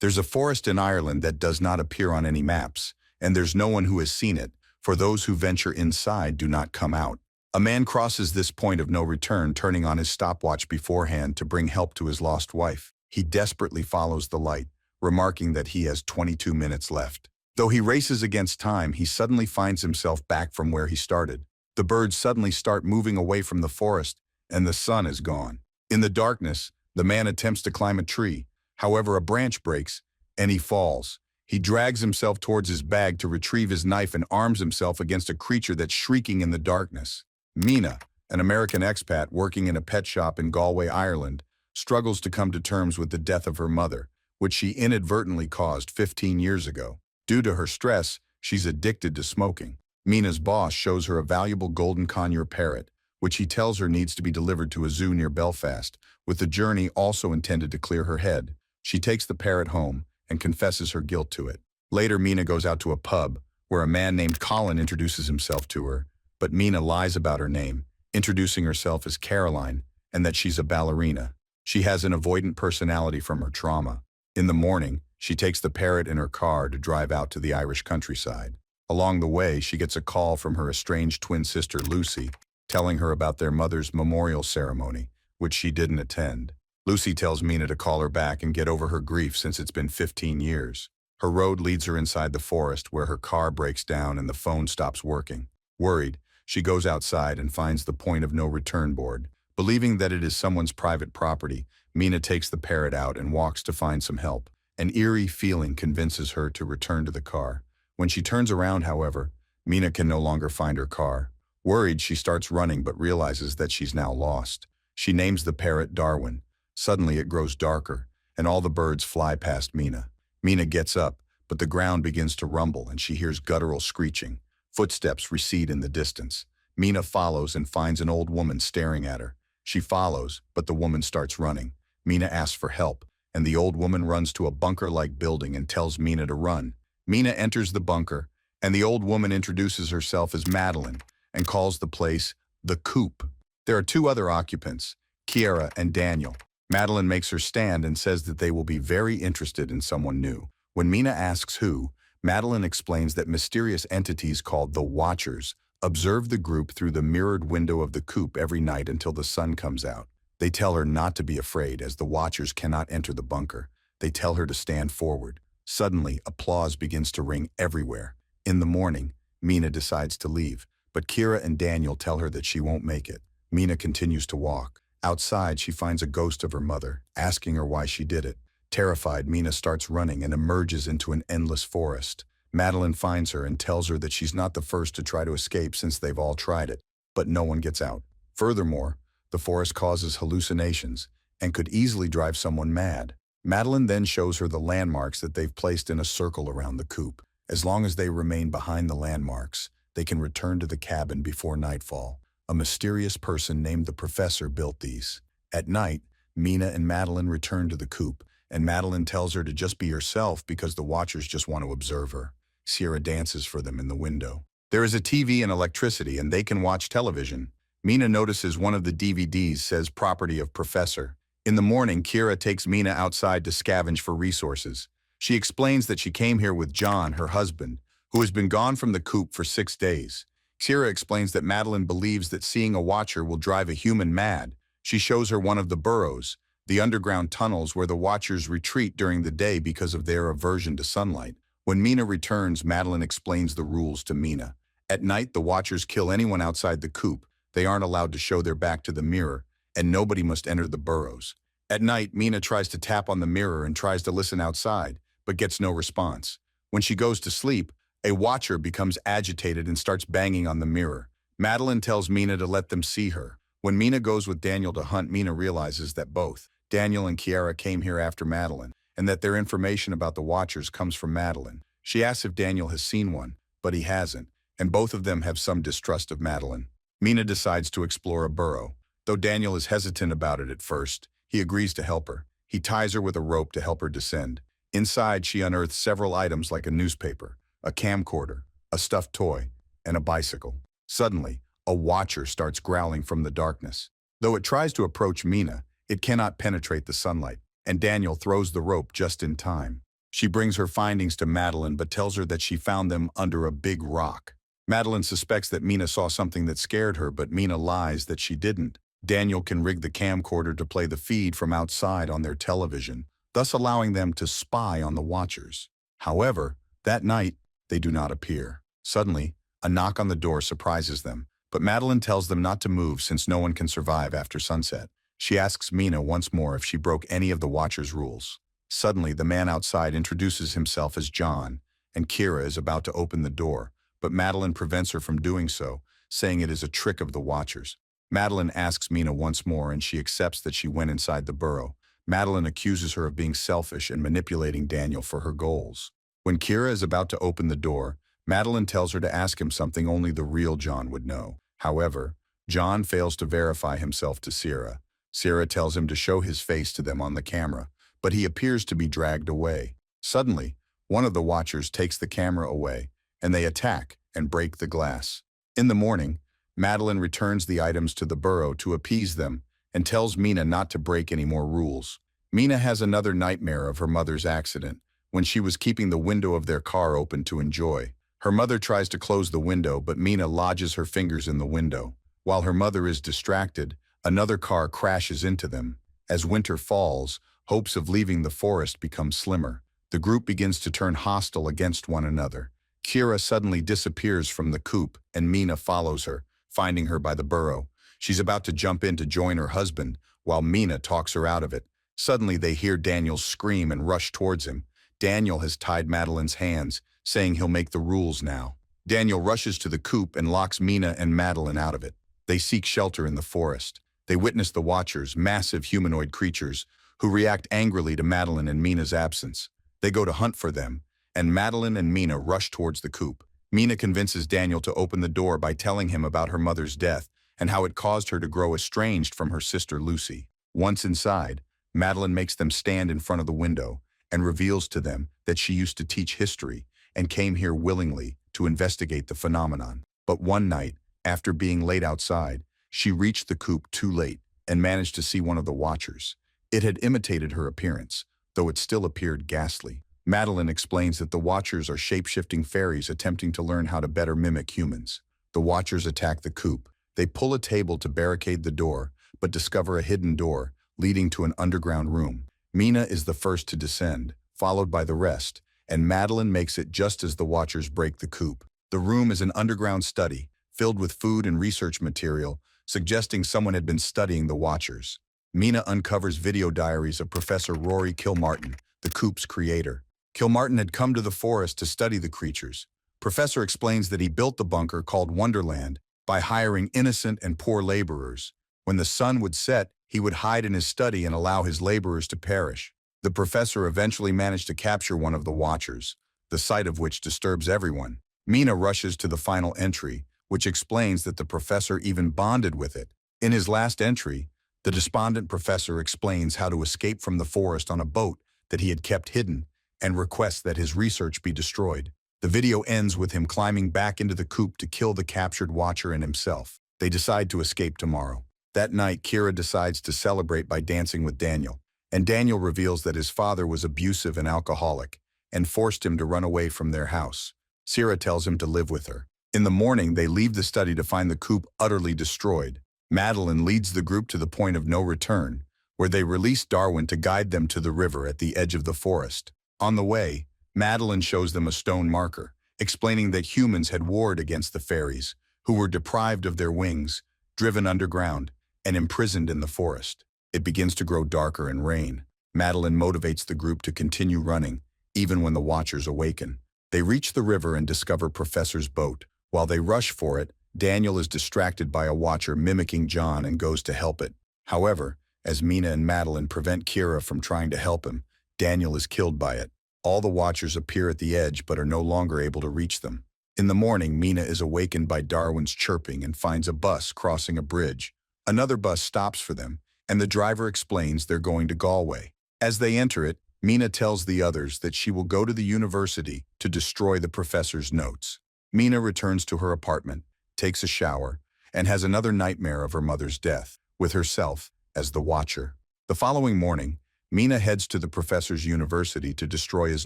There's a forest in Ireland that does not appear on any maps, and there's no one who has seen it, for those who venture inside do not come out. A man crosses this point of no return, turning on his stopwatch beforehand to bring help to his lost wife. He desperately follows the light, remarking that he has 22 minutes left. Though he races against time, he suddenly finds himself back from where he started. The birds suddenly start moving away from the forest, and the sun is gone. In the darkness, the man attempts to climb a tree. However, a branch breaks, and he falls. He drags himself towards his bag to retrieve his knife and arms himself against a creature that's shrieking in the darkness. Mina, an American expat working in a pet shop in Galway, Ireland, struggles to come to terms with the death of her mother, which she inadvertently caused 15 years ago. Due to her stress, she's addicted to smoking. Mina's boss shows her a valuable golden conure parrot, which he tells her needs to be delivered to a zoo near Belfast, with the journey also intended to clear her head. She takes the parrot home and confesses her guilt to it. Later, Mina goes out to a pub, where a man named Colin introduces himself to her, but Mina lies about her name, introducing herself as Caroline and that she's a ballerina. She has an avoidant personality from her trauma. In the morning, she takes the parrot in her car to drive out to the Irish countryside. Along the way, she gets a call from her estranged twin sister, Lucy, telling her about their mother's memorial ceremony, which she didn't attend. Lucy tells Mina to call her back and get over her grief since it's been 15 years. Her road leads her inside the forest where her car breaks down and the phone stops working. Worried, she goes outside and finds the point of no return board. Believing that it is someone's private property, Mina takes the parrot out and walks to find some help. An eerie feeling convinces her to return to the car. When she turns around, however, Mina can no longer find her car. Worried, she starts running but realizes that she's now lost. She names the parrot Darwin. Suddenly it grows darker, and all the birds fly past Mina. Mina gets up, but the ground begins to rumble and she hears guttural screeching. Footsteps recede in the distance. Mina follows and finds an old woman staring at her. She follows, but the woman starts running. Mina asks for help, and the old woman runs to a bunker-like building and tells Mina to run. Mina enters the bunker, and the old woman introduces herself as Madeline and calls the place the Coop. There are two other occupants, Kiara and Daniel. Madeline makes her stand and says that they will be very interested in someone new. When Mina asks who, Madeline explains that mysterious entities called the Watchers observe the group through the mirrored window of the coop every night until the sun comes out. They tell her not to be afraid as the Watchers cannot enter the bunker. They tell her to stand forward. Suddenly, applause begins to ring everywhere. In the morning, Mina decides to leave, but Kira and Daniel tell her that she won't make it. Mina continues to walk. Outside, she finds a ghost of her mother, asking her why she did it. Terrified, Mina starts running and emerges into an endless forest. Madeline finds her and tells her that she's not the first to try to escape since they've all tried it, but no one gets out. Furthermore, the forest causes hallucinations and could easily drive someone mad. Madeline then shows her the landmarks that they've placed in a circle around the coop. As long as they remain behind the landmarks, they can return to the cabin before nightfall. A mysterious person named the Professor built these. At night, Mina and Madeline return to the coop, and Madeline tells her to just be herself because the Watchers just want to observe her. Sierra dances for them in the window. There is a TV and electricity, and they can watch television. Mina notices one of the DVDs says property of Professor. In the morning, Kira takes Mina outside to scavenge for resources. She explains that she came here with John, her husband, who has been gone from the coop for 6 days. Kira explains that Madeline believes that seeing a Watcher will drive a human mad. She shows her one of the burrows, the underground tunnels where the Watchers retreat during the day because of their aversion to sunlight. When Mina returns, Madeline explains the rules to Mina. At night, the Watchers kill anyone outside the coop. They aren't allowed to show their back to the mirror, and nobody must enter the burrows. At night, Mina tries to tap on the mirror and tries to listen outside, but gets no response. When she goes to sleep, a Watcher becomes agitated and starts banging on the mirror. Madeline tells Mina to let them see her. When Mina goes with Daniel to hunt, Mina realizes that both Daniel and Kiara came here after Madeline, and that their information about the Watchers comes from Madeline. She asks if Daniel has seen one, but he hasn't, and both of them have some distrust of Madeline. Mina decides to explore a burrow. Though Daniel is hesitant about it at first, he agrees to help her. He ties her with a rope to help her descend. Inside, she unearths several items like a newspaper, a camcorder, a stuffed toy, and a bicycle. Suddenly, a Watcher starts growling from the darkness. Though it tries to approach Mina, it cannot penetrate the sunlight, and Daniel throws the rope just in time. She brings her findings to Madeline but tells her that she found them under a big rock. Madeline suspects that Mina saw something that scared her, but Mina lies that she didn't. Daniel can rig the camcorder to play the feed from outside on their television, thus allowing them to spy on the watchers. However, that night, they do not appear. Suddenly, a knock on the door surprises them, but Madeline tells them not to move since no one can survive after sunset. She asks Mina once more if she broke any of the watchers' rules. Suddenly, the man outside introduces himself as John, and Kira is about to open the door, but Madeline prevents her from doing so, saying it is a trick of the watchers. Madeline asks Mina once more and she accepts that she went inside the burrow. Madeline accuses her of being selfish and manipulating Daniel for her goals. When Kira is about to open the door, Madeline tells her to ask him something only the real John would know. However, John fails to verify himself to Sierra. Sierra tells him to show his face to them on the camera, but he appears to be dragged away. Suddenly, one of the watchers takes the camera away, and they attack and break the glass. In the morning, Madeline returns the items to the burrow to appease them and tells Mina not to break any more rules. Mina has another nightmare of her mother's accident when she was keeping the window of their car open to enjoy. Her mother tries to close the window, but Mina lodges her fingers in the window. While her mother is distracted, another car crashes into them. As winter falls, hopes of leaving the forest become slimmer. The group begins to turn hostile against one another. Kira suddenly disappears from the coop and Mina follows her, finding her by the burrow. She's about to jump in to join her husband, while Mina talks her out of it. Suddenly they hear Daniel scream and rush towards him. Daniel has tied Madeline's hands, saying he'll make the rules now. Daniel rushes to the coop and locks Mina and Madeline out of it. They seek shelter in the forest. They witness the Watchers, massive humanoid creatures, who react angrily to Madeline and Mina's absence. They go to hunt for them, and Madeline and Mina rush towards the coop. Mina convinces Daniel to open the door by telling him about her mother's death and how it caused her to grow estranged from her sister Lucy. Once inside, Madeline makes them stand in front of the window and reveals to them that she used to teach history and came here willingly to investigate the phenomenon. But one night, after being late outside, she reached the coop too late and managed to see one of the Watchers. It had imitated her appearance, though it still appeared ghastly. Madeline explains that the Watchers are shape-shifting fairies attempting to learn how to better mimic humans. The Watchers attack the coop. They pull a table to barricade the door, but discover a hidden door leading to an underground room. Mina is the first to descend, followed by the rest, and Madeline makes it just as the Watchers break the coop. The room is an underground study, filled with food and research material, suggesting someone had been studying the Watchers. Mina uncovers video diaries of Professor Rory Kilmartin, the coop's creator. Kilmartin had come to the forest to study the creatures. Professor explains that he built the bunker called Wonderland by hiring innocent and poor laborers. When the sun would set, he would hide in his study and allow his laborers to perish. The professor eventually managed to capture one of the Watchers, the sight of which disturbs everyone. Mina rushes to the final entry, which explains that the professor even bonded with it. In his last entry, the despondent professor explains how to escape from the forest on a boat that he had kept hidden and requests that his research be destroyed. The video ends with him climbing back into the coop to kill the captured Watcher and himself. They decide to escape tomorrow. That night, Kira decides to celebrate by dancing with Daniel, and Daniel reveals that his father was abusive and alcoholic and forced him to run away from their house. Sierra tells him to live with her. In the morning, they leave the study to find the coop utterly destroyed. Madeline leads the group to the point of no return, where they release Darwin to guide them to the river at the edge of the forest. On the way, Madeline shows them a stone marker, explaining that humans had warred against the fairies, who were deprived of their wings, driven underground, and imprisoned in the forest. It begins to grow darker and rain. Madeline motivates the group to continue running, even when the Watchers awaken. They reach the river and discover Professor's boat. While they rush for it, Daniel is distracted by a Watcher mimicking John and goes to help it. However, as Mina and Madeline prevent Kira from trying to help him, Daniel is killed by it. All the Watchers appear at the edge but are no longer able to reach them. In the morning, Mina is awakened by Darwin's chirping and finds a bus crossing a bridge. Another bus stops for them, and the driver explains they're going to Galway. As they enter it, Mina tells the others that she will go to the university to destroy the professor's notes. Mina returns to her apartment, takes a shower, and has another nightmare of her mother's death, with herself as the Watcher. The following morning, Mina heads to the professor's university to destroy his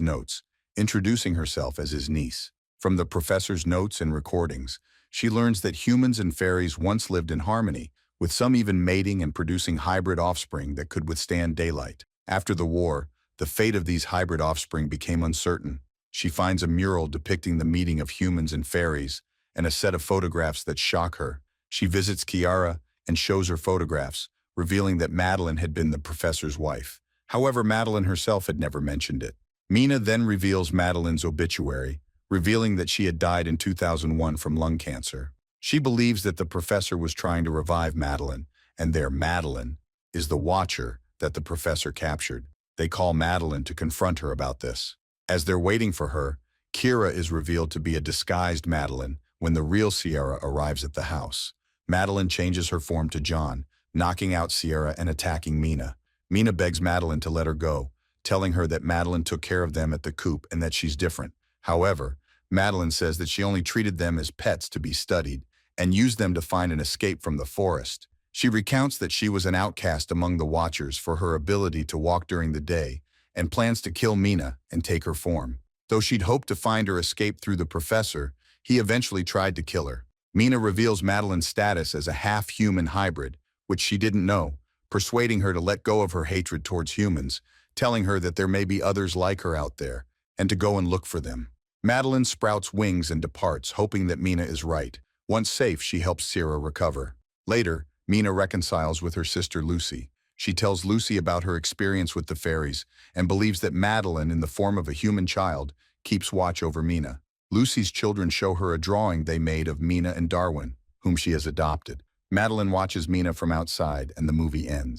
notes, introducing herself as his niece. From the professor's notes and recordings, she learns that humans and fairies once lived in harmony, with some even mating and producing hybrid offspring that could withstand daylight. After the war, the fate of these hybrid offspring became uncertain. She finds a mural depicting the meeting of humans and fairies, and a set of photographs that shock her. She visits Kiara and shows her photographs, revealing that Madeline had been the professor's wife. However, Madeline herself had never mentioned it. Mina then reveals Madeline's obituary, revealing that she had died in 2001 from lung cancer. She believes that the professor was trying to revive Madeline, and their Madeline is the Watcher that the professor captured. They call Madeline to confront her about this. As they're waiting for her, Kira is revealed to be a disguised Madeline when the real Sierra arrives at the house. Madeline changes her form to John, knocking out Sierra and attacking Mina. Mina begs Madeline to let her go, telling her that Madeline took care of them at the coop and that she's different. However, Madeline says that she only treated them as pets to be studied and used them to find an escape from the forest. She recounts that she was an outcast among the Watchers for her ability to walk during the day and plans to kill Mina and take her form. Though she'd hoped to find her escape through the professor, he eventually tried to kill her. Mina reveals Madeline's status as a half-human hybrid, which she didn't know, persuading her to let go of her hatred towards humans, telling her that there may be others like her out there, and to go and look for them. Madeline sprouts wings and departs, hoping that Mina is right. Once safe, she helps Sierra recover. Later, Mina reconciles with her sister Lucy. She tells Lucy about her experience with the fairies and believes that Madeline, in the form of a human child, keeps watch over Mina. Lucy's children show her a drawing they made of Mina and Darwin, whom she has adopted. Madeline watches Mina from outside, and the movie ends.